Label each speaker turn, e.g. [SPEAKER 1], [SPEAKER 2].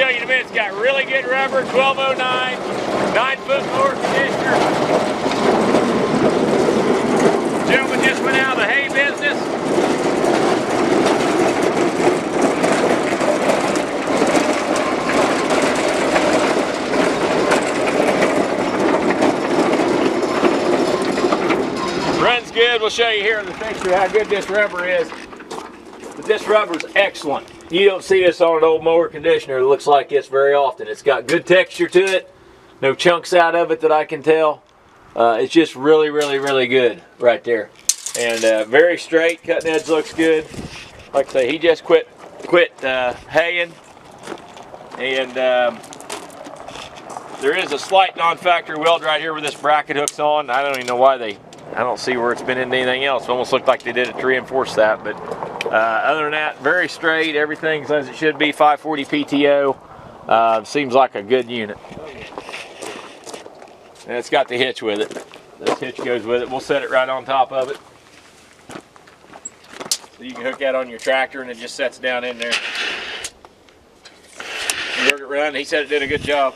[SPEAKER 1] show you in a minute. It's got really good rubber, 1209, 9-foot mower conditioner. Gentleman just went out of the hay business. Runs good. We'll show you here in the picture how good this rubber is. But this rubber is excellent. You don't see this on an old mower conditioner. It looks like this very often. It's got good texture to it. No chunks out of it that I can tell. It's just really, really, really good right there. And very straight. Cutting edge looks good. Like I say, he just quit haying. And there is a slight non-factory weld right here where this bracket hooks on. I don't even know why I don't see where it's been into anything else. It almost looked like they did it to reinforce that. But other than that, very straight. Everything's as it should be. 540 PTO. Seems like a good unit. And it's got the hitch with it. This hitch goes with it. We'll set it right on top of it. So you can hook that on your tractor and it just sets down in there. You work it around. He said it did a good job.